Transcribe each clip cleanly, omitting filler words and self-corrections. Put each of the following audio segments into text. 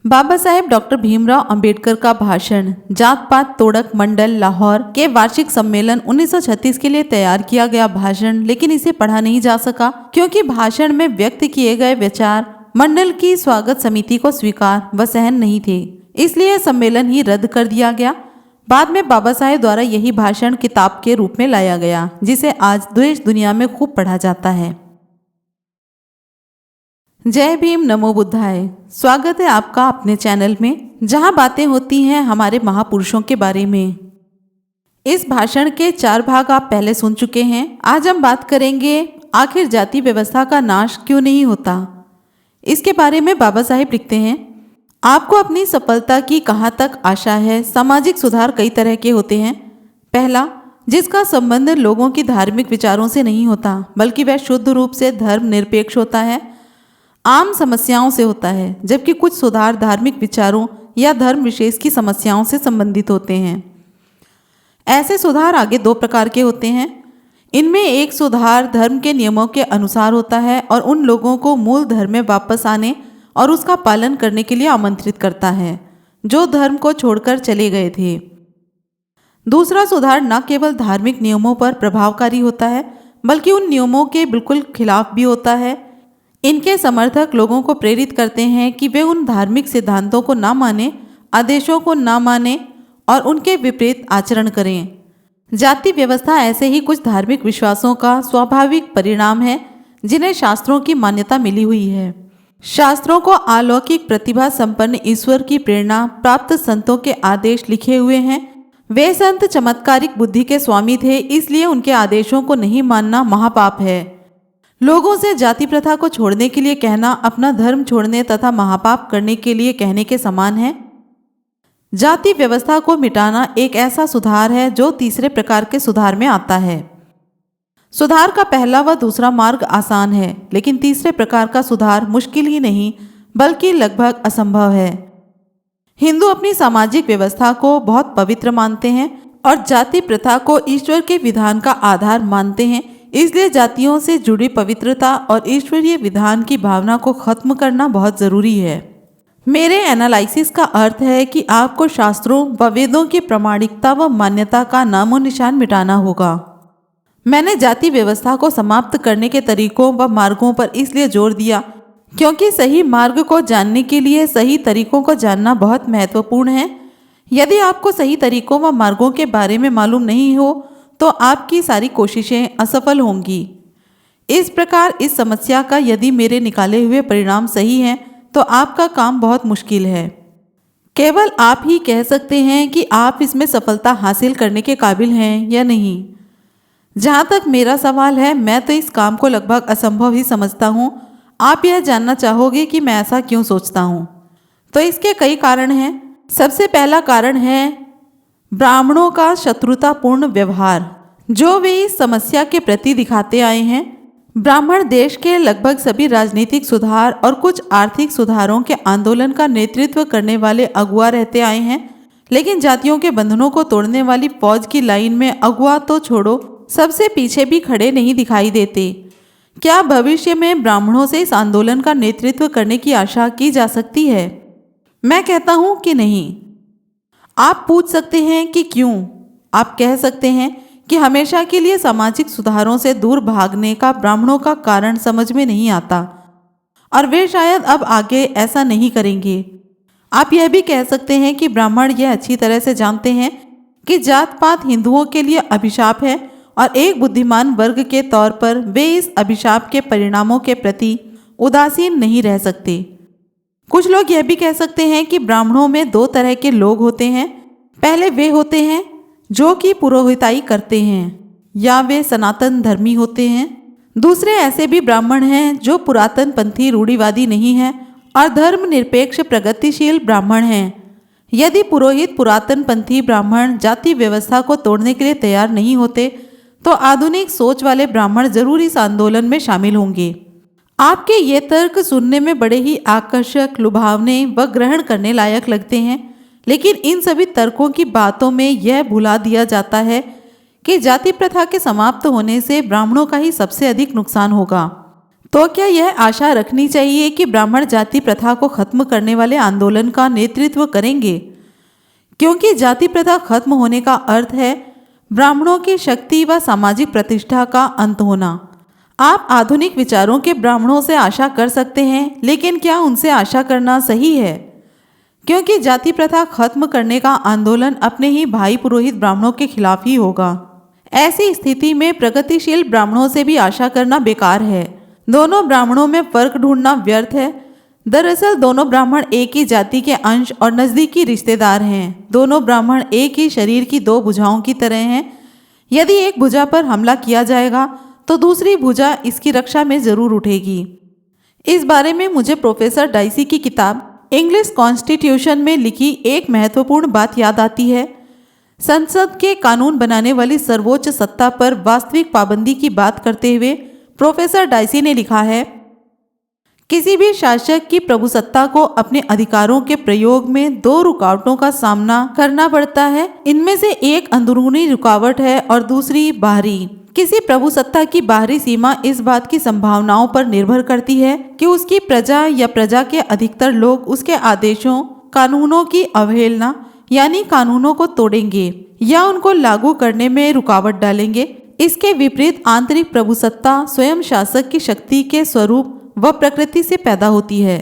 Baba Saheb doctor Bhimrao Ambedkar का भाषण जात पात तोड़क मंडल लाहौर के वार्षिक सम्मेलन 1936 के लिए तैयार किया गया भाषण, लेकिन इसे पढ़ा नहीं जा सका क्योंकि भाषण में व्यक्त किए गए विचार मंडल की स्वागत समिति को स्वीकार व सहन नहीं थे। इसलिए सम्मेलन ही रद्द कर दिया गया। बाद में बाबा साहेब द्वारा यही भाषण किताब के रूप में लाया गया, जिसे आज देश दुनिया में खूब पढ़ा जाता है। जय भीम, नमो बुद्धाय। स्वागत है आपका अपने चैनल में, जहां बातें होती हैं हमारे महापुरुषों के बारे में। इस भाषण के 4 भाग आप पहले सुन चुके हैं। आज हम बात करेंगे आखिर जाति व्यवस्था का नाश क्यों नहीं होता। इसके बारे में बाबा साहेब लिखते हैं, आपको अपनी सफलता की कहाँ तक आशा है। सामाजिक सुधार कई तरह के होते हैं। पहला, जिसका संबंध लोगों की धार्मिक विचारों से नहीं होता, बल्कि वह शुद्ध रूप से धर्म निरपेक्ष होता है, आम समस्याओं से होता है, जबकि कुछ सुधार धार्मिक विचारों या धर्म विशेष की समस्याओं से संबंधित होते हैं। ऐसे सुधार आगे 2 प्रकार के होते हैं। इनमें एक सुधार धर्म के नियमों के अनुसार होता है और उन लोगों को मूल धर्म में वापस आने और उसका पालन करने के लिए आमंत्रित करता है जो धर्म को छोड़कर चले गए थे। दूसरा सुधार न केवल धार्मिक नियमों पर प्रभावकारी होता है, बल्कि उन नियमों के बिल्कुल खिलाफ भी होता है। इनके समर्थक लोगों को प्रेरित करते हैं कि वे उन धार्मिक सिद्धांतों को ना माने, आदेशों को ना माने और उनके विपरीत आचरण करें। जाति व्यवस्था ऐसे ही कुछ धार्मिक विश्वासों का स्वाभाविक परिणाम है जिन्हें शास्त्रों की मान्यता मिली हुई है। शास्त्रों को अलौकिक प्रतिभा संपन्न ईश्वर की प्रेरणा प्राप्त संतों के आदेश लिखे हुए हैं। वे संत चमत्कारिक बुद्धि के स्वामी थे, इसलिए उनके आदेशों को नहीं मानना महापाप है। लोगों से जाति प्रथा को छोड़ने के लिए कहना अपना धर्म छोड़ने तथा महापाप करने के लिए कहने के समान है। जाति व्यवस्था को मिटाना एक ऐसा सुधार है जो तीसरे प्रकार के सुधार में आता है। सुधार का पहला व दूसरा मार्ग आसान है, लेकिन तीसरे प्रकार का सुधार मुश्किल ही नहीं बल्कि लगभग असंभव है। हिंदू अपनी सामाजिक व्यवस्था को बहुत पवित्र मानते हैं और जाति प्रथा को ईश्वर के विधान का आधार मानते हैं। इसलिए जातियों से जुड़ी पवित्रता और ईश्वरीय विधान की भावना को खत्म करना बहुत जरूरी है। मेरे एनालिसिस का अर्थ है कि आपको शास्त्रों व वेदों की प्रामाणिकता व मान्यता का नामो निशान मिटाना होगा। मैंने जाति व्यवस्था को समाप्त करने के तरीकों व मार्गों पर इसलिए जोर दिया क्योंकि सही मार्ग को जानने के लिए सही तरीकों को जानना बहुत महत्वपूर्ण है। यदि आपको सही तरीकों व मार्गों के बारे में मालूम नहीं हो तो आपकी सारी कोशिशें असफल होंगी। इस प्रकार इस समस्या का यदि मेरे निकाले हुए परिणाम सही हैं तो आपका काम बहुत मुश्किल है। केवल आप ही कह सकते हैं कि आप इसमें सफलता हासिल करने के काबिल हैं या नहीं। जहाँ तक मेरा सवाल है, मैं तो इस काम को लगभग असंभव ही समझता हूँ। आप यह जानना चाहोगे कि मैं ऐसा क्यों सोचता हूँ, तो इसके कई कारण हैं। सबसे पहला कारण है ब्राह्मणों का शत्रुतापूर्ण व्यवहार जो वे इस समस्या के प्रति दिखाते आए हैं। ब्राह्मण देश के लगभग सभी राजनीतिक सुधार और कुछ आर्थिक सुधारों के आंदोलन का नेतृत्व करने वाले अगुआ रहते आए हैं, लेकिन जातियों के बंधनों को तोड़ने वाली फौज की लाइन में अगुआ तो छोड़ो, सबसे पीछे भी खड़े नहीं दिखाई देते। क्या भविष्य में ब्राह्मणों से इस आंदोलन का नेतृत्व करने की आशा की जा सकती है? मैं कहता हूँ कि नहीं। आप पूछ सकते हैं कि क्यों। आप कह सकते हैं कि हमेशा के लिए सामाजिक सुधारों से दूर भागने का ब्राह्मणों का कारण समझ में नहीं आता और वे शायद अब आगे ऐसा नहीं करेंगे। आप यह भी कह सकते हैं कि ब्राह्मण यह अच्छी तरह से जानते हैं कि जात पात हिंदुओं के लिए अभिशाप है और एक बुद्धिमान वर्ग के तौर पर वे इस अभिशाप के परिणामों के प्रति उदासीन नहीं रह सकते। कुछ लोग यह भी कह सकते हैं कि ब्राह्मणों में 2 तरह के लोग होते हैं। पहले वे होते हैं जो कि पुरोहिताई करते हैं या वे सनातन धर्मी होते हैं। दूसरे ऐसे भी ब्राह्मण हैं जो पुरातन पंथी रूढ़िवादी नहीं हैं और धर्म निरपेक्ष प्रगतिशील ब्राह्मण हैं। यदि पुरोहित पुरातन पंथी ब्राह्मण जाति व्यवस्था को तोड़ने के लिए तैयार नहीं होते तो आधुनिक सोच वाले ब्राह्मण जरूर इस आंदोलन में शामिल होंगे। आपके ये तर्क सुनने में बड़े ही आकर्षक, लुभावने व ग्रहण करने लायक लगते हैं, लेकिन इन सभी तर्कों की बातों में यह भुला दिया जाता है कि जाति प्रथा के समाप्त होने से ब्राह्मणों का ही सबसे अधिक नुकसान होगा। तो क्या यह आशा रखनी चाहिए कि ब्राह्मण जाति प्रथा को खत्म करने वाले आंदोलन का नेतृत्व करेंगे? क्योंकि जाति प्रथा खत्म होने का अर्थ है ब्राह्मणों की शक्ति व सामाजिक प्रतिष्ठा का अंत होना। आप आधुनिक विचारों के ब्राह्मणों से आशा कर सकते हैं, लेकिन क्या उनसे आशा करना सही है? क्योंकि जाति प्रथा खत्म करने का आंदोलन अपने ही भाई पुरोहित ब्राह्मणों के खिलाफ ही होगा। ऐसी स्थिति में प्रगतिशील ब्राह्मणों से भी आशा करना बेकार है। दोनों ब्राह्मणों में फर्क ढूंढना व्यर्थ है। दरअसल दोनों ब्राह्मण एक ही जाति के अंश और नज़दीकी रिश्तेदार हैं। दोनों ब्राह्मण एक ही शरीर की दो भुजाओं की तरह हैं। यदि एक भुजा पर हमला किया जाएगा तो दूसरी भुजा इसकी रक्षा में जरूर उठेगी। इस बारे में मुझे प्रोफेसर डाइसी की किताब इंग्लिश कॉन्स्टिट्यूशन में लिखी एक महत्वपूर्ण बात याद आती है। संसद के कानून बनाने वाली सर्वोच्च सत्ता पर वास्तविक पाबंदी की बात करते हुए प्रोफेसर डाइसी ने लिखा है, किसी भी शासक की प्रभुसत्ता को अपने अधिकारों के प्रयोग में दो रुकावटों का सामना करना पड़ता है। इनमें से एक अंदरूनी रुकावट है और दूसरी बाहरी। किसी प्रभुसत्ता की बाहरी सीमा इस बात की संभावनाओं पर निर्भर करती है कि उसकी प्रजा या प्रजा के अधिकतर लोग उसके आदेशों, कानूनों की अवहेलना यानी कानूनों को तोड़ेंगे या उनको लागू करने में रुकावट डालेंगे। इसके विपरीत आंतरिक प्रभुसत्ता स्वयं शासक की शक्ति के स्वरूप व प्रकृति से पैदा होती है।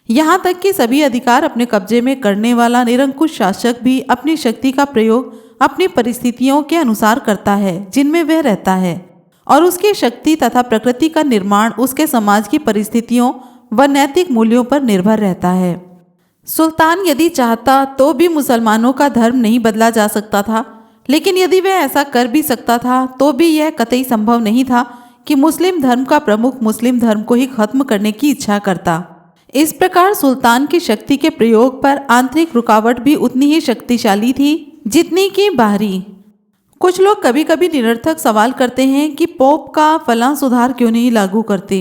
यहाँ तक कि सभी अधिकार अपने कब्जे में करने वाला निरंकुश शासक भी अपनी शक्ति का प्रयोग अपनी परिस्थितियों के अनुसार करता है जिनमें वह रहता है, और उसकी शक्ति तथा प्रकृति का निर्माण उसके समाज की परिस्थितियों व नैतिक मूल्यों पर निर्भर रहता है। सुल्तान यदि चाहता तो भी मुसलमानों का धर्म नहीं बदला जा सकता था, लेकिन यदि वह ऐसा कर भी सकता था तो भी यह कतई संभव नहीं था कि मुस्लिम धर्म का प्रमुख मुस्लिम धर्म को ही खत्म करने की इच्छा करता। इस प्रकार सुल्तान की शक्ति के प्रयोग पर आंतरिक रुकावट भी उतनी ही शक्तिशाली थी जितनी कि बाहरी। कुछ लोग कभी कभी निरर्थक सवाल करते हैं कि पोप का फलां सुधार क्यों नहीं लागू करते।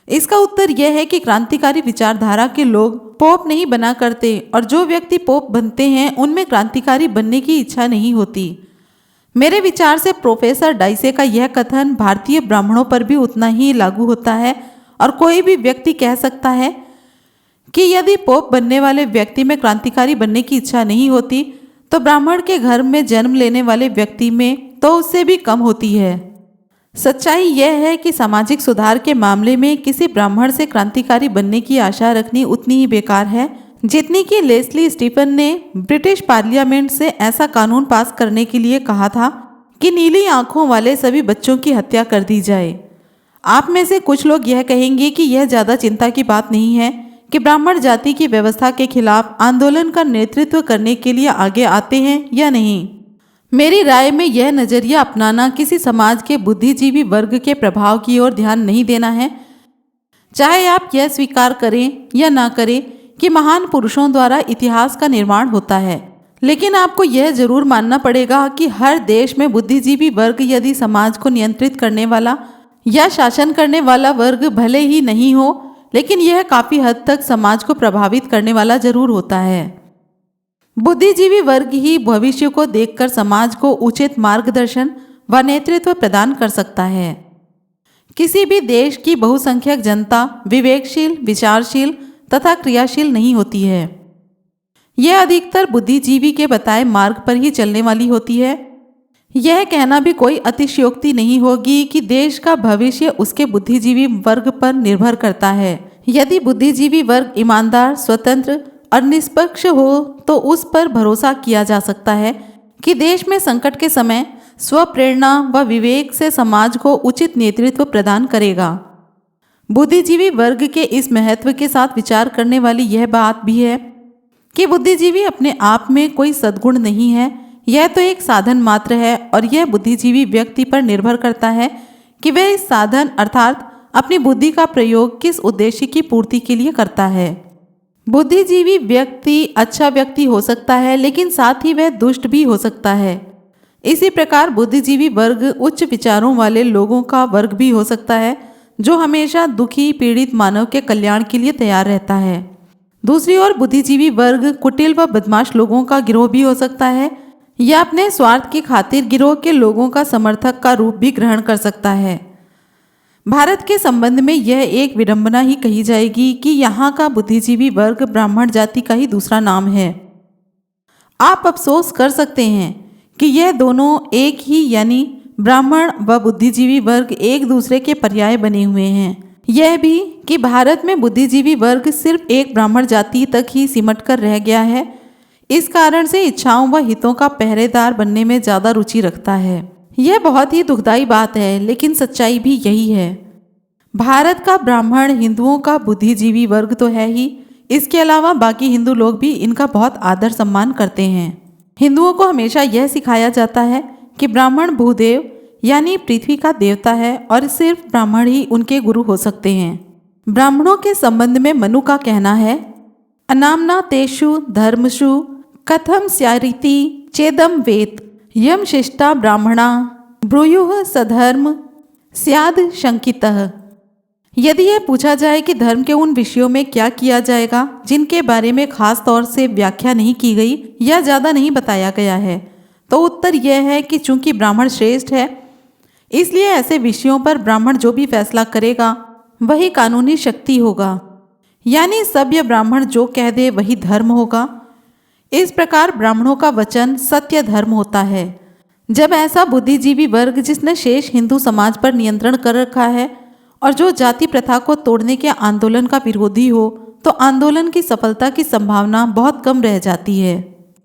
इसका उत्तर यह है कि क्रांतिकारी विचारधारा के लोग पोप नहीं बना करते और जो व्यक्ति पोप बनते हैं उनमें क्रांतिकारी बनने की इच्छा नहीं होती। मेरे विचार से प्रोफेसर डाइसे का यह कथन भारतीय ब्राह्मणों पर भी उतना ही लागू होता है, और कोई भी व्यक्ति कह सकता है कि यदि पोप बनने वाले व्यक्ति में क्रांतिकारी बनने की इच्छा नहीं होती तो ब्राह्मण के घर में जन्म लेने वाले व्यक्ति में तो उससे भी कम होती है। सच्चाई यह है कि सामाजिक सुधार के मामले में किसी ब्राह्मण से क्रांतिकारी बनने की आशा रखनी उतनी ही बेकार है जितनी कि लेस्ली स्टीफन ने ब्रिटिश पार्लियामेंट से ऐसा कानून पास करने के लिए कहा था कि नीली आंखों वाले सभी बच्चों की हत्या कर दी जाए। आप में से कुछ लोग यह कहेंगे कि यह ज़्यादा चिंता की बात नहीं है कि ब्राह्मण जाति की व्यवस्था के खिलाफ आंदोलन का नेतृत्व करने के लिए आगे आते हैं या नहीं। मेरी राय में यह नज़रिया अपनाना किसी समाज के बुद्धिजीवी वर्ग के प्रभाव की ओर ध्यान नहीं देना है। चाहे आप यह स्वीकार करें या ना करें कि महान पुरुषों द्वारा इतिहास का निर्माण होता है, लेकिन आपको यह जरूर मानना पड़ेगा कि हर देश में बुद्धिजीवी वर्ग यदि समाज को नियंत्रित करने वाला या शासन करने वाला वर्ग भले ही नहीं हो, लेकिन यह काफ़ी हद तक समाज को प्रभावित करने वाला जरूर होता है। बुद्धिजीवी वर्ग ही भविष्य को देखकर समाज को उचित मार्गदर्शन व नेतृत्व प्रदान कर सकता है। किसी भी देश की बहुसंख्यक जनता विवेकशील, विचारशील तथा क्रियाशील नहीं होती है। यह अधिकतर बुद्धिजीवी के बताए मार्ग पर ही चलने वाली होती है। यह कहना भी कोई अतिशयोक्ति नहीं होगी कि देश का भविष्य उसके बुद्धिजीवी वर्ग पर निर्भर करता है। यदि बुद्धिजीवी वर्ग ईमानदार, स्वतंत्र और निष्पक्ष हो तो उस पर भरोसा किया जा सकता है कि देश में संकट के समय स्वप्रेरणा व विवेक से समाज को उचित नेतृत्व प्रदान करेगा। बुद्धिजीवी वर्ग के इस महत्व के साथ विचार करने वाली यह बात भी है कि बुद्धिजीवी अपने आप में कोई सद्गुण नहीं है, यह तो एक साधन मात्र है, और यह बुद्धिजीवी व्यक्ति पर निर्भर करता है कि वह इस साधन अर्थात अपनी बुद्धि का प्रयोग किस उद्देश्य की पूर्ति के लिए करता है। बुद्धिजीवी व्यक्ति अच्छा व्यक्ति हो सकता है, लेकिन साथ ही वह दुष्ट भी हो सकता है। इसी प्रकार बुद्धिजीवी वर्ग उच्च विचारों वाले लोगों का वर्ग भी हो सकता है जो हमेशा दुखी पीड़ित मानव के कल्याण के लिए तैयार रहता है। दूसरी ओर बुद्धिजीवी वर्ग कुटिल व बदमाश लोगों का गिरोह भी हो सकता है या अपने स्वार्थ की खातिर गिरोह के लोगों का समर्थक का रूप भी ग्रहण कर सकता है। भारत के संबंध में यह एक विडंबना ही कही जाएगी कि यहाँ का बुद्धिजीवी वर्ग ब्राह्मण जाति का ही दूसरा नाम है। आप अफसोस कर सकते हैं कि यह दोनों एक ही यानी ब्राह्मण व बुद्धिजीवी वर्ग एक दूसरे के पर्याय बने हुए हैं। यह भी कि भारत में बुद्धिजीवी वर्ग सिर्फ एक ब्राह्मण जाति तक ही सिमट कर रह गया है। इस कारण से इच्छाओं व हितों का पहरेदार बनने में ज़्यादा रुचि रखता है। यह बहुत ही दुखदाई बात है, लेकिन सच्चाई भी यही है। भारत का ब्राह्मण हिंदुओं का बुद्धिजीवी वर्ग तो है ही, इसके अलावा बाकी हिंदू लोग भी इनका बहुत आदर सम्मान करते हैं। हिंदुओं को हमेशा यह सिखाया जाता है कि ब्राह्मण भूदेव यानी पृथ्वी का देवता है और सिर्फ ब्राह्मण ही उनके गुरु हो सकते हैं। ब्राह्मणों के संबंध में मनु का कहना है, अनामना तेषु धर्मसु कथम स्यारिति चेदम वेत यम शिष्टा ब्राह्मणा ब्रूयुः सधर्म स्याद शंकितः। यदि यह पूछा जाए कि धर्म के उन विषयों में क्या किया जाएगा जिनके बारे में खास तौर से व्याख्या नहीं की गई या ज़्यादा नहीं बताया गया है, तो उत्तर यह है कि चूंकि ब्राह्मण श्रेष्ठ है, इसलिए ऐसे विषयों पर ब्राह्मण जो भी फैसला करेगा वही कानूनी शक्ति होगा, यानी सभ्य ब्राह्मण जो कह दे वही धर्म होगा। इस प्रकार ब्राह्मणों का वचन सत्य धर्म होता है। जब ऐसा बुद्धिजीवी वर्ग जिसने शेष हिंदू समाज पर नियंत्रण कर रखा है और जो जाति प्रथा को तोड़ने के आंदोलन का विरोधी हो, तो आंदोलन की सफलता की संभावना बहुत कम रह जाती है।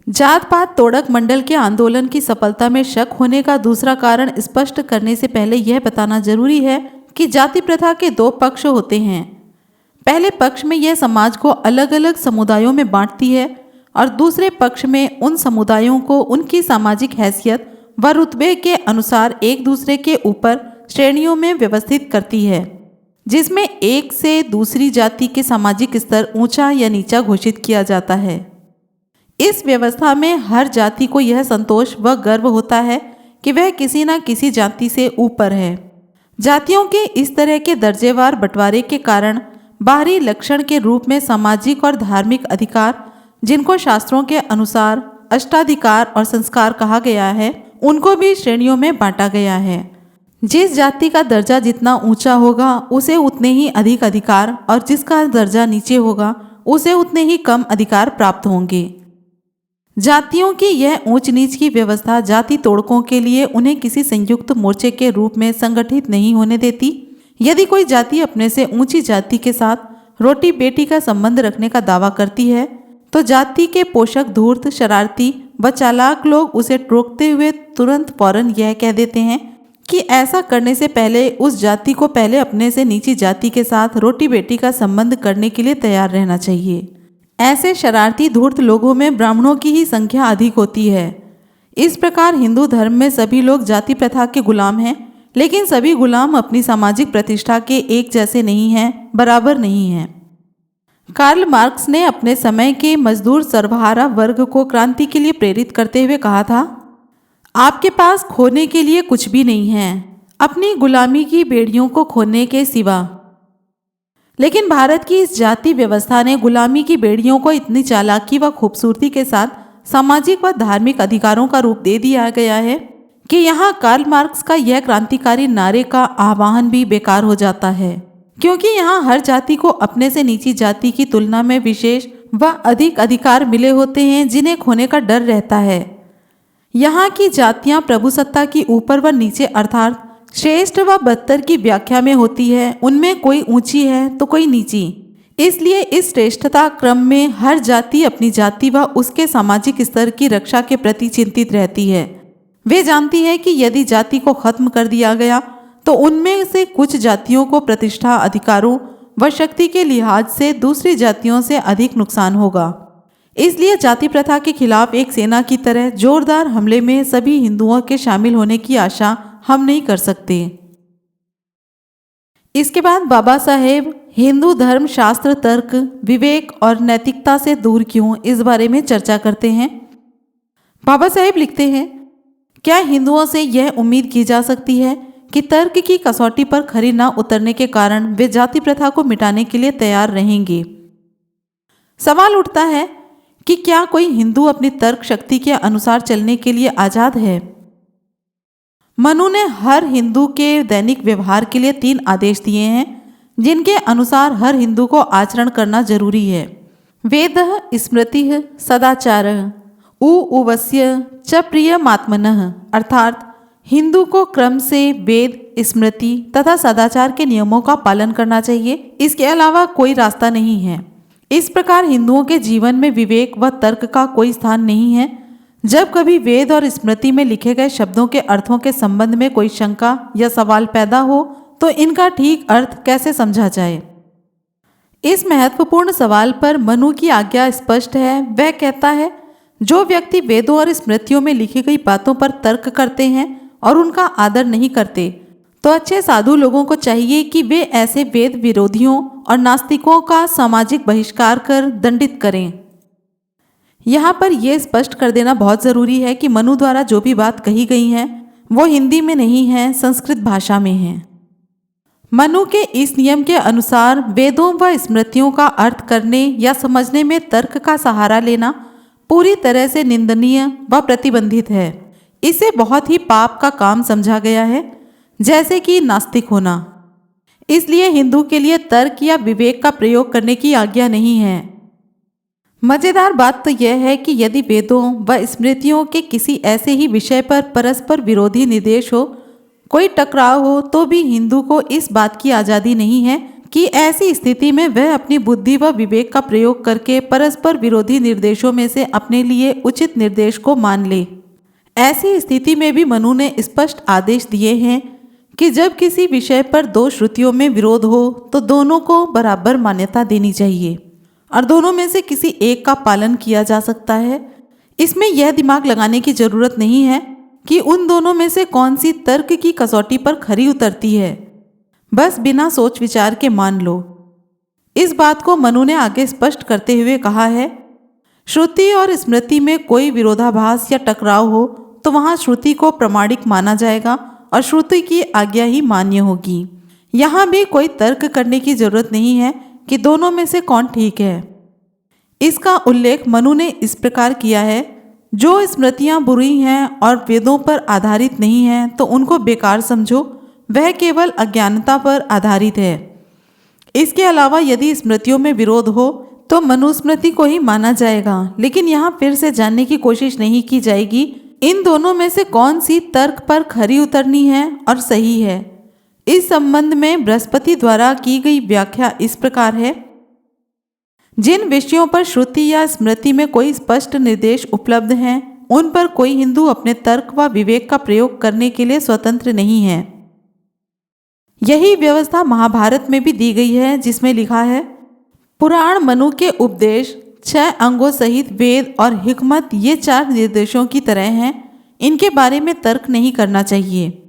जात पात तोड़क मंडल के आंदोलन की सफलता में शक होने का दूसरा कारण स्पष्ट करने से पहले यह बताना जरूरी है कि जाति प्रथा के दो पक्ष होते हैं। पहले पक्ष में यह समाज को अलग अलग समुदायों में बांटती है और दूसरे पक्ष में उन समुदायों को उनकी सामाजिक हैसियत व रुतबे के अनुसार एक दूसरे के ऊपर श्रेणियों में व्यवस्थित करती है, जिसमें एक से दूसरी जाति के सामाजिक स्तर ऊंचा या नीचा घोषित किया जाता है। इस व्यवस्था में हर जाति को यह संतोष व गर्व होता है कि वह किसी न किसी जाति से ऊपर है। जातियों के इस तरह के दर्जेवार बंटवारे के कारण बाहरी लक्षण के रूप में सामाजिक और धार्मिक अधिकार, जिनको शास्त्रों के अनुसार अष्टाधिकार और संस्कार कहा गया है, उनको भी श्रेणियों में बांटा गया है। जिस जाति का दर्जा जितना ऊंचा होगा उसे उतने ही अधिक अधिकार और जिसका दर्जा नीचे होगा उसे उतने ही कम अधिकार प्राप्त होंगे। जातियों की यह ऊंच नीच की व्यवस्था जाति तोड़कों के लिए उन्हें किसी संयुक्त मोर्चे के रूप में संगठित नहीं होने देती। यदि कोई जाति अपने से ऊंची जाति के साथ रोटी बेटी का संबंध रखने का दावा करती है, तो जाति के पोषक धूर्त, शरारती व चालाक लोग उसे रोकते हुए तुरंत फौरन यह कह देते हैं कि ऐसा करने से पहले उस जाति को पहले अपने से नीची जाति के साथ रोटी बेटी का संबंध करने के लिए तैयार रहना चाहिए। ऐसे शरारती धूर्त लोगों में ब्राह्मणों की ही संख्या अधिक होती है। इस प्रकार हिंदू धर्म में सभी लोग जाति प्रथा के गुलाम हैं, लेकिन सभी गुलाम अपनी सामाजिक प्रतिष्ठा के एक जैसे नहीं हैं, बराबर नहीं हैं। कार्ल मार्क्स ने अपने समय के मजदूर सर्वहारा वर्ग को क्रांति के लिए प्रेरित करते हुए कहा था, आपके पास खोने के लिए कुछ भी नहीं है अपनी गुलामी की बेड़ियों को खोने के सिवा। लेकिन भारत की इस जाति व्यवस्था ने गुलामी की बेड़ियों को इतनी चालाकी व खूबसूरती के साथ सामाजिक व धार्मिक अधिकारों का रूप दे दिया गया है कि यहाँ कार्ल मार्क्स का यह क्रांतिकारी नारे का आह्वान भी बेकार हो जाता है, क्योंकि यहाँ हर जाति को अपने से नीची जाति की तुलना में विशेष व अधिक अधिकार मिले होते हैं, जिन्हें खोने का डर रहता है। यहाँ की जातियाँ प्रभुसत्ता की ऊपर व नीचे अर्थात श्रेष्ठ व बदतर की व्याख्या में होती है। उनमें कोई ऊंची है तो कोई नीची। इसलिए इस श्रेष्ठता क्रम में हर जाति अपनी जाति व उसके सामाजिक स्तर की रक्षा के प्रति चिंतित रहती है। वे जानती है कि यदि जाति को खत्म कर दिया गया तो उनमें से कुछ जातियों को प्रतिष्ठा, अधिकारों व शक्ति के लिहाज से दूसरी जातियों से अधिक नुकसान होगा। इसलिए जाति प्रथा के खिलाफ एक सेना की तरह जोरदार हमले में सभी हिंदुओं के शामिल होने की आशा हम नहीं कर सकते। इसके बाद बाबा साहेब हिंदू धर्म शास्त्र, तर्क, विवेक और नैतिकता से दूर क्यों, इस बारे में चर्चा करते हैं। बाबा साहेब लिखते हैं, क्या हिंदुओं से यह उम्मीद की जा सकती है कि तर्क की कसौटी पर खरी न उतरने के कारण वे जाति प्रथा को मिटाने के लिए तैयार रहेंगे? सवाल उठता है कि क्या कोई हिंदू अपनी तर्क शक्ति के अनुसार चलने के लिए आज़ाद है? मनु ने हर हिंदू के दैनिक व्यवहार के लिए 3 आदेश दिए हैं जिनके अनुसार हर हिंदू को आचरण करना जरूरी है। वेदः स्मृतिः सदाचारः उवस्य च प्रियमात्मनः, अर्थात हिंदू को क्रम से वेद, स्मृति तथा सदाचार के नियमों का पालन करना चाहिए। इसके अलावा कोई रास्ता नहीं है। इस प्रकार हिंदुओं के जीवन में विवेक व तर्क का कोई स्थान नहीं है। जब कभी वेद और स्मृति में लिखे गए शब्दों के अर्थों के संबंध में कोई शंका या सवाल पैदा हो तो इनका ठीक अर्थ कैसे समझा जाए। इस महत्वपूर्ण सवाल पर मनु की आज्ञा स्पष्ट है। वह कहता है, जो व्यक्ति वेदों और स्मृतियों में लिखी गई बातों पर तर्क करते हैं और उनका आदर नहीं करते तो अच्छे साधु लोगों को चाहिए कि वे ऐसे वेद विरोधियों और नास्तिकों का सामाजिक बहिष्कार कर दंडित करें। यहाँ पर यह स्पष्ट कर देना बहुत ज़रूरी है कि मनु द्वारा जो भी बात कही गई है वो हिंदी में नहीं है, संस्कृत भाषा में है। मनु के इस नियम के अनुसार वेदों व स्मृतियों का अर्थ करने या समझने में तर्क का सहारा लेना पूरी तरह से निंदनीय व प्रतिबंधित है। इसे बहुत ही पाप का काम समझा गया है, जैसे कि नास्तिक होना। इसलिए हिंदू के लिए तर्क या विवेक का प्रयोग करने की आज्ञा नहीं है। मजेदार बात तो यह है कि यदि वेदों व स्मृतियों के किसी ऐसे ही विषय पर परस्पर विरोधी निर्देश हो, कोई टकराव हो, तो भी हिंदू को इस बात की आज़ादी नहीं है कि ऐसी स्थिति में वह अपनी बुद्धि व विवेक का प्रयोग करके परस्पर विरोधी निर्देशों में से अपने लिए उचित निर्देश को मान ले। ऐसी स्थिति में भी मनु ने स्पष्ट आदेश दिए हैं कि जब किसी विषय पर 2 श्रुतियों में विरोध हो तो दोनों को बराबर मान्यता देनी चाहिए और दोनों में से किसी एक का पालन किया जा सकता है। इसमें यह दिमाग लगाने की जरूरत नहीं है कि उन दोनों में से कौन सी तर्क की कसौटी पर खरी उतरती है। बस बिना सोच विचार के मान लो। इस बात को मनु ने आगे स्पष्ट करते हुए कहा है, श्रुति और स्मृति में कोई विरोधाभास या टकराव हो तो वहाँ श्रुति को प्रमाणिक माना जाएगा और श्रुति की आज्ञा ही मान्य होगी। यहाँ भी कोई तर्क करने की जरूरत नहीं है कि दोनों में से कौन ठीक है। इसका उल्लेख मनु ने इस प्रकार किया है, जो स्मृतियाँ बुरी हैं और वेदों पर आधारित नहीं हैं तो उनको बेकार समझो, वह केवल अज्ञानता पर आधारित है। इसके अलावा यदि स्मृतियों में विरोध हो तो मनुस्मृति को ही माना जाएगा, लेकिन यहाँ फिर से जानने की कोशिश नहीं की जाएगी इन दोनों में से कौन सी तर्क पर खरी उतरनी है और सही है। इस संबंध में बृहस्पति द्वारा की गई व्याख्या इस प्रकार है, जिन विषयों पर श्रुति या स्मृति में कोई स्पष्ट निर्देश उपलब्ध हैं उन पर कोई हिंदू अपने तर्क व विवेक का प्रयोग करने के लिए स्वतंत्र नहीं है। यही व्यवस्था महाभारत में भी दी गई है, जिसमें लिखा है, पुराण मनु के उपदेश 6 अंगों सहित वेद और हिकमत ये 4 निर्देशों की तरह हैं, इनके बारे में तर्क नहीं करना चाहिए।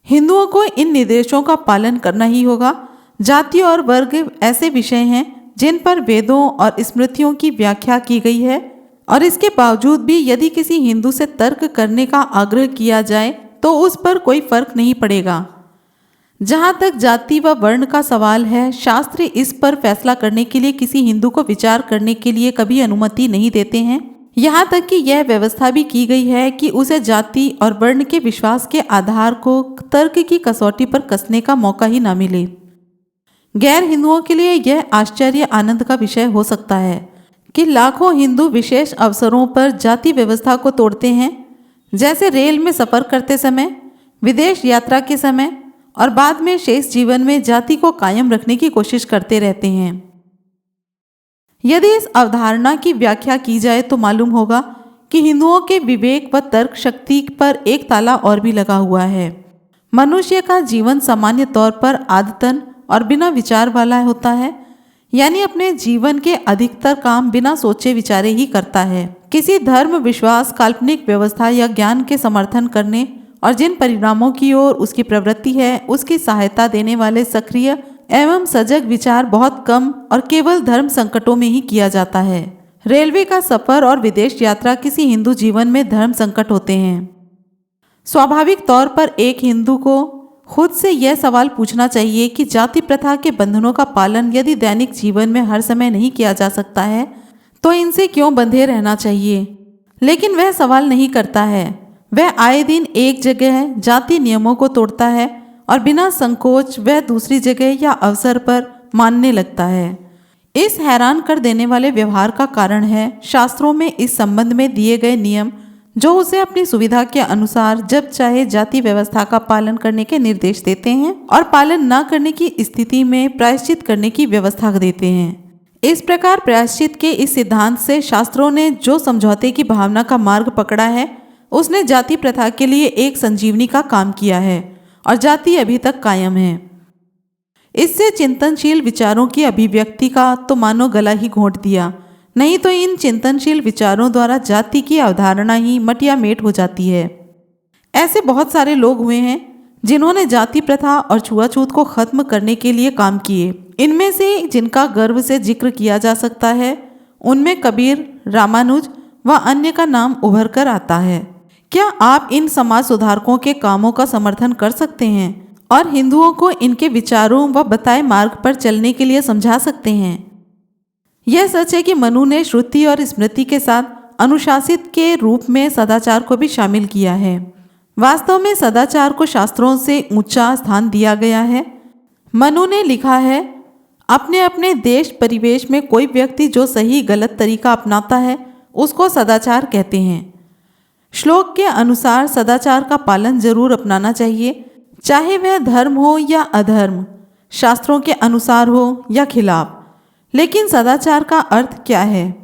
हिंदुओं को इन निर्देशों का पालन करना ही होगा। जाति और वर्ग ऐसे विषय हैं जिन पर वेदों और स्मृतियों की व्याख्या की गई है और इसके बावजूद भी यदि किसी हिंदू से तर्क करने का आग्रह किया जाए तो उस पर कोई फर्क नहीं पड़ेगा। जहाँ तक जाति व वर्ण का सवाल है, शास्त्र इस पर फैसला करने के लिए किसी हिंदू को विचार करने के लिए कभी अनुमति नहीं देते हैं। यहाँ तक कि यह व्यवस्था भी की गई है कि उसे जाति और वर्ण के विश्वास के आधार को तर्क की कसौटी पर कसने का मौका ही ना मिले। गैर हिंदुओं के लिए यह आश्चर्य आनंद का विषय हो सकता है कि लाखों हिंदू विशेष अवसरों पर जाति व्यवस्था को तोड़ते हैं, जैसे रेल में सफ़र करते समय, विदेश यात्रा के समय और बाद में शेष जीवन में जाति को कायम रखने की कोशिश करते रहते हैं। यदि इस अवधारणा की व्याख्या की जाए तो मालूम होगा कि हिंदुओं के विवेक व तर्क शक्ति पर एक ताला और भी लगा हुआ है। मनुष्य का जीवन सामान्य तौर पर आदतन और बिना विचार वाला होता है, यानी अपने जीवन के अधिकतर काम बिना सोचे विचारे ही करता है। किसी धर्म, विश्वास, काल्पनिक व्यवस्था या ज्ञान के समर्थन करने और जिन परिणामों की ओर उसकी प्रवृत्ति है उसकी सहायता देने वाले सक्रिय एवं सजग विचार बहुत कम और केवल धर्म संकटों में ही किया जाता है। रेलवे का सफर और विदेश यात्रा किसी हिंदू जीवन में धर्म संकट होते हैं। स्वाभाविक तौर पर एक हिंदू को खुद से यह सवाल पूछना चाहिए कि जाति प्रथा के बंधनों का पालन यदि दैनिक जीवन में हर समय नहीं किया जा सकता है तो इनसे क्यों बंधे रहना चाहिए। लेकिन वह सवाल नहीं करता है। वह आए दिन एक जगह जाति नियमों को तोड़ता है और बिना संकोच वह दूसरी जगह या अवसर पर मानने लगता है। इस हैरान कर देने वाले व्यवहार का कारण है शास्त्रों में इस संबंध में दिए गए नियम, जो उसे अपनी सुविधा के अनुसार जब चाहे जाति व्यवस्था का पालन करने के निर्देश देते हैं और पालन न करने की स्थिति में प्रायश्चित करने की व्यवस्था देते हैं। इस प्रकार प्रायश्चित के इस सिद्धांत से शास्त्रों ने जो समझौते की भावना का मार्ग पकड़ा है, उसने जाति प्रथा के लिए एक संजीवनी का काम किया है और जाति अभी तक कायम है। इससे चिंतनशील विचारों की अभिव्यक्ति का तो मानो गला ही घोंट दिया, नहीं तो इन चिंतनशील विचारों द्वारा जाति की अवधारणा ही मटियामेट हो जाती है। ऐसे बहुत सारे लोग हुए हैं जिन्होंने जाति प्रथा और छुआछूत को खत्म करने के लिए काम किए। इनमें से जिनका गर्व से जिक्र किया जा सकता है, उनमें कबीर, रामानुज व अन्य का नाम उभर कर आता है। क्या आप इन समाज सुधारकों के कामों का समर्थन कर सकते हैं और हिंदुओं को इनके विचारों व बताए मार्ग पर चलने के लिए समझा सकते हैं? यह सच है कि मनु ने श्रुति और स्मृति के साथ अनुशासित के रूप में सदाचार को भी शामिल किया है। वास्तव में सदाचार को शास्त्रों से ऊंचा स्थान दिया गया है। मनु ने लिखा है, अपने अपने देश परिवेश में कोई व्यक्ति जो सही गलत तरीका अपनाता है उसको सदाचार कहते हैं। श्लोक के अनुसार सदाचार का पालन जरूर अपनाना चाहिए, चाहे वह धर्म हो या अधर्म, शास्त्रों के अनुसार हो या खिलाफ। लेकिन सदाचार का अर्थ क्या है?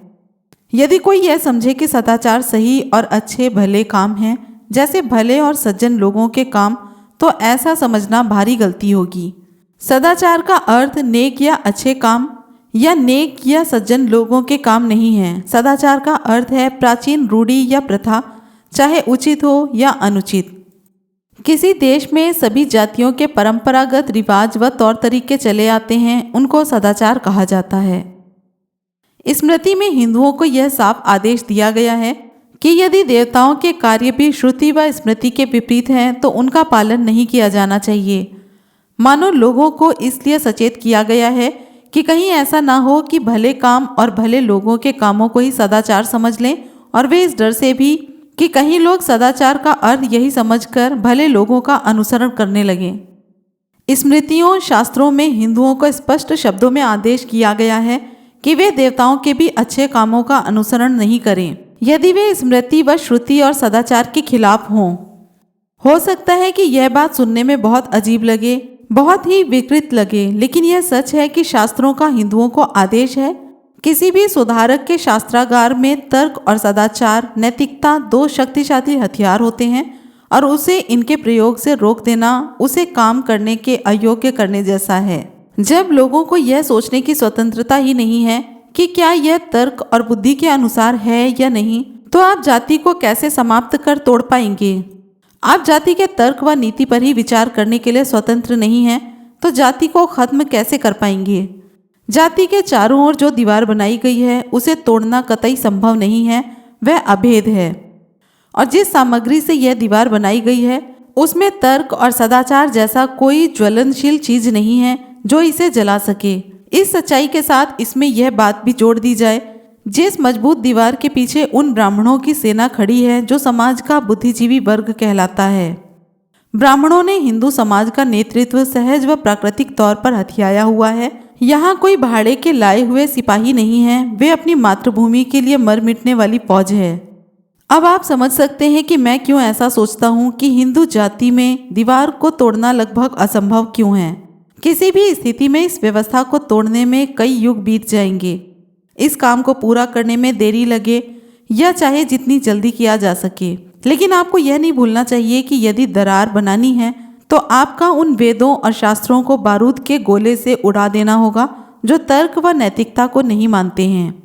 यदि कोई यह समझे कि सदाचार सही और अच्छे भले काम हैं, जैसे भले और सज्जन लोगों के काम, तो ऐसा समझना भारी गलती होगी। सदाचार का अर्थ नेक या अच्छे काम या नेक या सज्जन लोगों के काम नहीं है। सदाचार का अर्थ है प्राचीन रूढ़ी या प्रथा, चाहे उचित हो या अनुचित। किसी देश में सभी जातियों के परंपरागत रिवाज व तौर तरीके चले आते हैं, उनको सदाचार कहा जाता है। स्मृति में हिंदुओं को यह साफ आदेश दिया गया है कि यदि देवताओं के कार्य भी श्रुति व स्मृति के विपरीत हैं तो उनका पालन नहीं किया जाना चाहिए। मानो लोगों को इसलिए सचेत किया गया है कि कहीं ऐसा ना हो कि भले काम और भले लोगों के कामों को ही सदाचार समझ लें, और वे इस डर से भी कि कहीं लोग सदाचार का अर्थ यही समझकर भले लोगों का अनुसरण करने लगें। स्मृतियों शास्त्रों में हिंदुओं को स्पष्ट शब्दों में आदेश किया गया है कि वे देवताओं के भी अच्छे कामों का अनुसरण नहीं करें, यदि वे स्मृति व श्रुति और सदाचार के खिलाफ हों। हो सकता है कि यह बात सुनने में बहुत अजीब लगे, बहुत ही विकृत लगे, लेकिन यह सच है कि शास्त्रों का हिंदुओं को आदेश है। किसी भी सुधारक के शास्त्रागार में तर्क और सदाचार, नैतिकता दो शक्तिशाली हथियार होते हैं और उसे इनके प्रयोग से रोक देना उसे काम करने के अयोग्य करने जैसा है। जब लोगों को यह सोचने की स्वतंत्रता ही नहीं है कि क्या यह तर्क और बुद्धि के अनुसार है या नहीं, तो आप जाति को कैसे समाप्त कर तोड़ पाएंगे? आप जाति के तर्क व नीति पर ही विचार करने के लिए स्वतंत्र नहीं हैं, तो जाति को खत्म कैसे कर पाएंगे? जाति के चारों ओर जो दीवार बनाई गई है उसे तोड़ना कतई संभव नहीं है, वह अभेद है। और जिस सामग्री से यह दीवार बनाई गई है उसमें तर्क और सदाचार जैसा कोई ज्वलनशील चीज नहीं है जो इसे जला सके। इस सच्चाई के साथ इसमें यह बात भी जोड़ दी जाए, जिस मजबूत दीवार के पीछे उन ब्राह्मणों की सेना खड़ी है जो समाज का बुद्धिजीवी वर्ग कहलाता है। ब्राह्मणों ने हिंदू समाज का नेतृत्व सहज व प्राकृतिक तौर पर हथियाया हुआ है। यहाँ कोई भाड़े के लाए हुए सिपाही नहीं है, वे अपनी मातृभूमि के लिए मर मिटने वाली फौज है। अब आप समझ सकते हैं कि मैं क्यों ऐसा सोचता हूँ कि हिंदू जाति में दीवार को तोड़ना लगभग असंभव क्यों है। किसी भी स्थिति में इस व्यवस्था को तोड़ने में कई युग बीत जाएंगे। इस काम को पूरा करने में देरी लगे या चाहे जितनी जल्दी किया जा सके, लेकिन आपको यह नहीं भूलना चाहिए कि यदि दरार बनानी है तो आपका उन वेदों और शास्त्रों को बारूद के गोले से उड़ा देना होगा जो तर्क व नैतिकता को नहीं मानते हैं।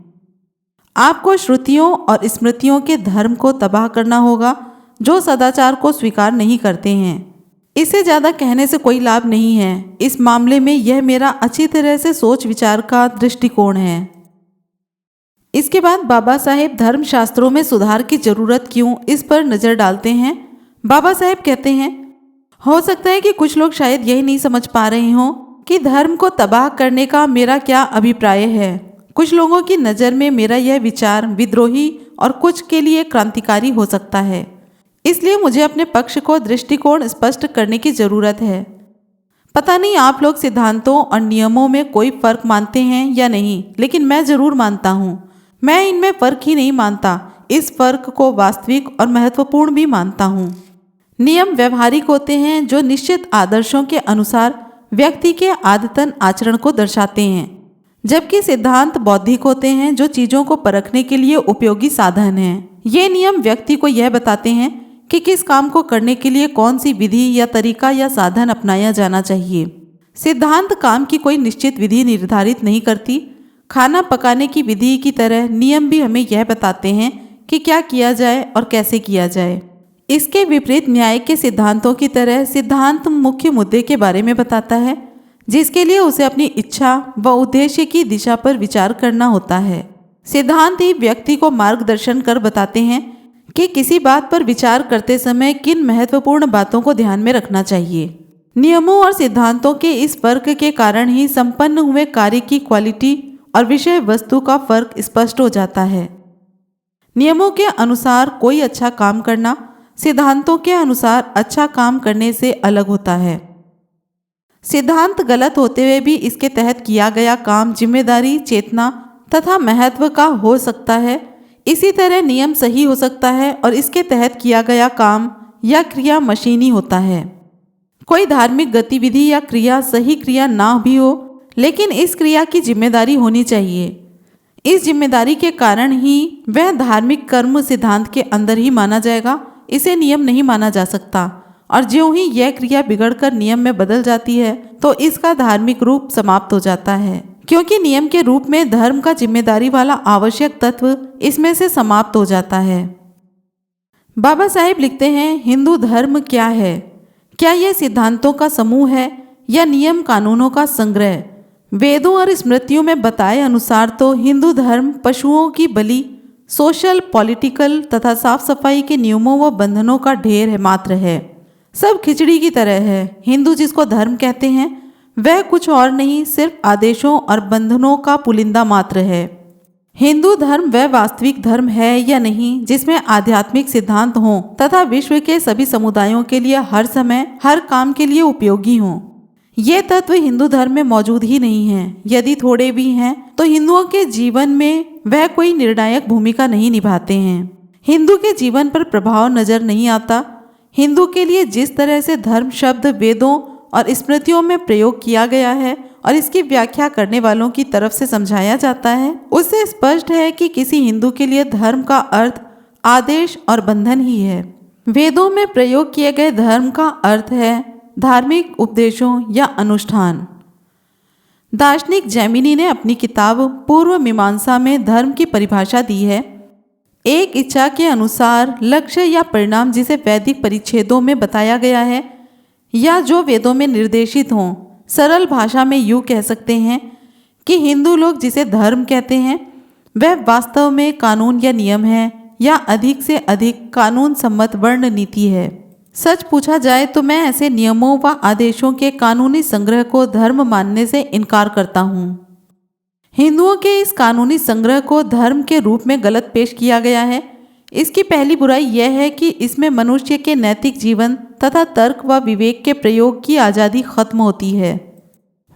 आपको श्रुतियों और स्मृतियों के धर्म को तबाह करना होगा जो सदाचार को स्वीकार नहीं करते हैं। इससे ज़्यादा कहने से कोई लाभ नहीं है। इस मामले में यह मेरा अच्छी तरह से सोच विचार का दृष्टिकोण है। इसके बाद बाबा साहेब धर्मशास्त्रों में सुधार की जरूरत क्यों, इस पर नज़र डालते हैं। बाबा साहेब कहते हैं, हो सकता है कि कुछ लोग शायद यही नहीं समझ पा रहे हों कि धर्म को तबाह करने का मेरा क्या अभिप्राय है। कुछ लोगों की नज़र में मेरा यह विचार विद्रोही और कुछ के लिए क्रांतिकारी हो सकता है। इसलिए मुझे अपने पक्ष को दृष्टिकोण स्पष्ट करने की जरूरत है। पता नहीं आप लोग सिद्धांतों और नियमों में कोई फर्क मानते हैं या नहीं, लेकिन मैं जरूर मानता हूँ। मैं इनमें फर्क ही नहीं मानता, इस फर्क को वास्तविक और महत्वपूर्ण भी मानता हूँ। नियम व्यवहारिक होते हैं जो निश्चित आदर्शों के अनुसार व्यक्ति के आदतन आचरण को दर्शाते हैं, जबकि सिद्धांत बौद्धिक होते हैं जो चीज़ों को परखने के लिए उपयोगी साधन हैं। ये नियम व्यक्ति को यह बताते हैं कि किस काम को करने के लिए कौन सी विधि या तरीका या साधन अपनाया जाना चाहिए। सिद्धांत काम की कोई निश्चित विधि निर्धारित नहीं करती। खाना पकाने की विधि की तरह नियम भी हमें यह बताते हैं कि क्या किया जाए और कैसे किया जाए। इसके विपरीत न्याय के सिद्धांतों की तरह सिद्धांत मुख्य मुद्दे के बारे में बताता है, जिसके लिए उसे अपनी इच्छा व उद्देश्य की दिशा पर विचार करना होता है। सिद्धांत ही व्यक्ति को मार्गदर्शन कर बताते हैं कि किसी बात पर विचार करते समय किन महत्वपूर्ण बातों को ध्यान में रखना चाहिए। नियमों और सिद्धांतों के इस फर्क के कारण ही संपन्न हुए कार्य की क्वालिटी और विषय वस्तु का फर्क स्पष्ट हो जाता है। नियमों के अनुसार कोई अच्छा काम करना सिद्धांतों के अनुसार अच्छा काम करने से अलग होता है। सिद्धांत गलत होते हुए भी इसके तहत किया गया काम जिम्मेदारी, चेतना तथा महत्व का हो सकता है। इसी तरह नियम सही हो सकता है और इसके तहत किया गया काम या क्रिया मशीनी होता है। कोई धार्मिक गतिविधि या क्रिया सही क्रिया ना भी हो, लेकिन इस क्रिया की जिम्मेदारी होनी चाहिए। इस जिम्मेदारी के कारण ही वह धार्मिक कर्म सिद्धांत के अंदर ही माना जाएगा, इसे नियम नहीं माना जा सकता। और ज्यों ही यह क्रिया बिगड़कर नियम में बदल जाती है तो इसका धार्मिक रूप समाप्त हो जाता है, क्योंकि नियम के रूप में धर्म का जिम्मेदारी वाला आवश्यक तत्व इसमें से समाप्त हो जाता है। बाबा साहेब लिखते हैं, हिंदू धर्म क्या है? क्या यह सिद्धांतों का समूह है या नियम कानूनों का संग्रह? वेदों और स्मृतियों में बताए अनुसार तो हिंदू धर्म पशुओं की बलि, सोशल, पॉलिटिकल तथा साफ सफाई के नियमों व बंधनों का ढेर है मात्र है। सब खिचड़ी की तरह है। हिंदू जिसको धर्म कहते हैं वह कुछ और नहीं, सिर्फ आदेशों और बंधनों का पुलिंदा मात्र है। हिंदू धर्म वह वास्तविक धर्म है या नहीं जिसमें आध्यात्मिक सिद्धांत हों तथा विश्व के सभी समुदायों के लिए हर समय हर काम के लिए उपयोगी हों। ये तत्व हिंदू धर्म में मौजूद ही नहीं है। यदि थोड़े भी हैं तो हिंदुओं के जीवन में वह कोई निर्णायक भूमिका नहीं निभाते हैं। हिंदू के जीवन पर प्रभाव नजर नहीं आता। हिंदू के लिए जिस तरह से धर्म शब्द वेदों और स्मृतियों में प्रयोग किया गया है और इसकी व्याख्या करने वालों की तरफ से समझाया जाता है, उससे स्पष्ट है कि किसी हिंदू के लिए धर्म का अर्थ आदेश और बंधन ही है। वेदों में प्रयोग किए गए धर्म का अर्थ है धार्मिक उपदेशों या अनुष्ठान। दार्शनिक जैमिनी ने अपनी किताब पूर्व मीमांसा में धर्म की परिभाषा दी है। एक इच्छा के अनुसार लक्ष्य या परिणाम जिसे वैदिक परिच्छेदों में बताया गया है या जो वेदों में निर्देशित हों। सरल भाषा में यूँ कह सकते हैं कि हिंदू लोग जिसे धर्म कहते हैं वह वास्तव में कानून या नियम है या अधिक से अधिक कानून सम्मत वर्ण नीति है। सच पूछा जाए तो मैं ऐसे नियमों व आदेशों के कानूनी संग्रह को धर्म मानने से इनकार करता हूँ। हिंदुओं के इस कानूनी संग्रह को धर्म के रूप में गलत पेश किया गया है। इसकी पहली बुराई यह है कि इसमें मनुष्य के नैतिक जीवन तथा तर्क व विवेक के प्रयोग की आज़ादी खत्म होती है।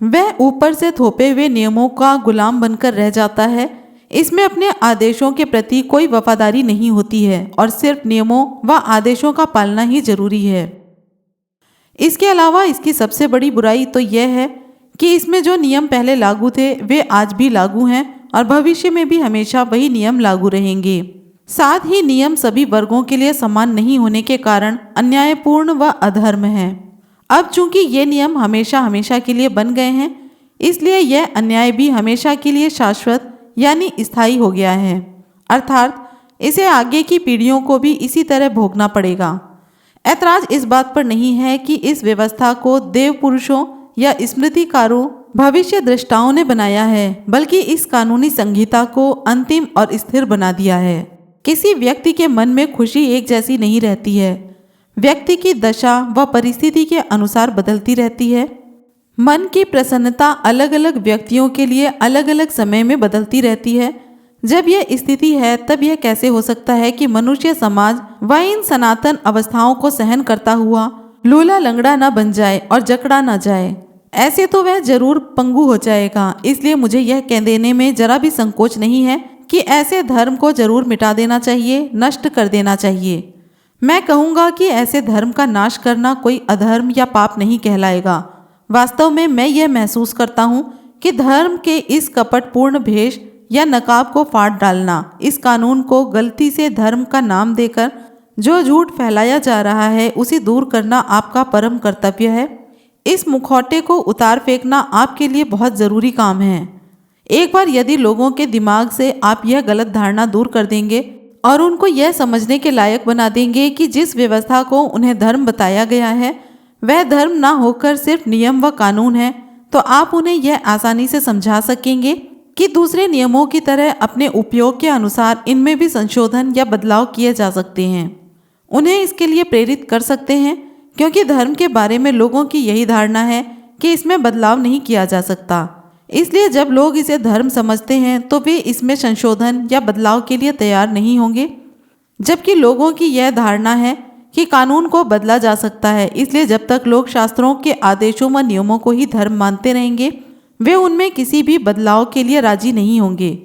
वह ऊपर से थोपे हुए नियमों का गुलाम बनकर रह जाता है। इसमें अपने आदेशों के प्रति कोई वफादारी नहीं होती है और सिर्फ नियमों व आदेशों का पालना ही जरूरी है। इसके अलावा इसकी सबसे बड़ी बुराई तो यह है कि इसमें जो नियम पहले लागू थे वे आज भी लागू हैं और भविष्य में भी हमेशा वही नियम लागू रहेंगे। साथ ही नियम सभी वर्गों के लिए समान नहीं होने के कारण अन्यायपूर्ण व अधर्म है। अब चूंकि ये नियम हमेशा हमेशा के लिए बन गए हैं, इसलिए यह अन्याय भी हमेशा के लिए शाश्वत यानी स्थायी हो गया है, अर्थात इसे आगे की पीढ़ियों को भी इसी तरह भोगना पड़ेगा। ऐतराज इस बात पर नहीं है कि इस व्यवस्था को देव पुरुषों या स्मृतिकारों, भविष्य दृष्टाओं ने बनाया है, बल्कि इस कानूनी संहिता को अंतिम और स्थिर बना दिया है। किसी व्यक्ति के मन में खुशी एक जैसी नहीं रहती है। व्यक्ति की दशा व परिस्थिति के अनुसार बदलती रहती है। मन की प्रसन्नता अलग अलग व्यक्तियों के लिए अलग अलग समय में बदलती रहती है। जब यह स्थिति है तब यह कैसे हो सकता है कि मनुष्य समाज व इन सनातन अवस्थाओं को सहन करता हुआ लूला लंगड़ा न बन जाए और जकड़ा न जाए। ऐसे तो वह जरूर पंगु हो जाएगा। इसलिए मुझे यह कह देने में जरा भी संकोच नहीं है कि ऐसे धर्म को जरूर मिटा देना चाहिए, नष्ट कर देना चाहिए। मैं कहूँगा कि ऐसे धर्म का नाश करना कोई अधर्म या पाप नहीं कहलाएगा। वास्तव में मैं यह महसूस करता हूँ कि धर्म के इस कपटपूर्ण भेष या नकाब को फाड़ डालना, इस कानून को गलती से धर्म का नाम देकर जो झूठ फैलाया जा रहा है उसे दूर करना आपका परम कर्तव्य है। इस मुखौटे को उतार फेंकना आपके लिए बहुत ज़रूरी काम है। एक बार यदि लोगों के दिमाग से आप यह गलत धारणा दूर कर देंगे और उनको यह समझने के लायक बना देंगे कि जिस व्यवस्था को उन्हें धर्म बताया गया है वह धर्म ना होकर सिर्फ नियम व कानून है, तो आप उन्हें यह आसानी से समझा सकेंगे कि दूसरे नियमों की तरह अपने उपयोग के अनुसार इनमें भी संशोधन या बदलाव किए जा सकते हैं। उन्हें इसके लिए प्रेरित कर सकते हैं, क्योंकि धर्म के बारे में लोगों की यही धारणा है कि इसमें बदलाव नहीं किया जा सकता। इसलिए जब लोग इसे धर्म समझते हैं तो वे इसमें संशोधन या बदलाव के लिए तैयार नहीं होंगे, जबकि लोगों की यह धारणा है कि कानून को बदला जा सकता है। इसलिए जब तक लोग शास्त्रों के आदेशों व नियमों को ही धर्म मानते रहेंगे वे उनमें किसी भी बदलाव के लिए राजी नहीं होंगे।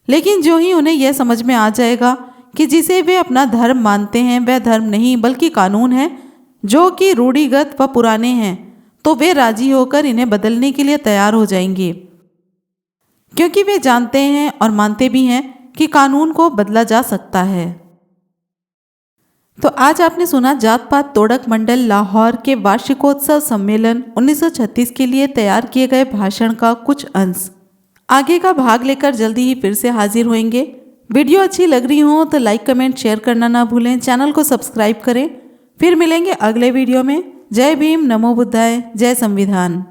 लेकिन जो ही उन्हें यह समझ में आ जाएगा कि जिसे वे अपना धर्म मानते हैं वह धर्म नहीं बल्कि कानून है जो कि रूढ़िगत व पुराने हैं, तो वे राजी होकर इन्हें बदलने के लिए तैयार हो जाएंगे, क्योंकि वे जानते हैं और मानते भी हैं कि कानून को बदला जा सकता है। तो आज आपने सुना जात पात तोड़क मंडल लाहौर के वार्षिकोत्सव सम्मेलन 1936 के लिए तैयार किए गए भाषण का कुछ अंश। आगे का भाग लेकर जल्दी ही फिर से हाजिर होंगे। वीडियो अच्छी लग रही हो तो लाइक कमेंट शेयर करना ना भूलें, चैनल को सब्सक्राइब करें। फिर मिलेंगे अगले वीडियो में। जय भीम, नमो बुद्धाय, जय संविधान।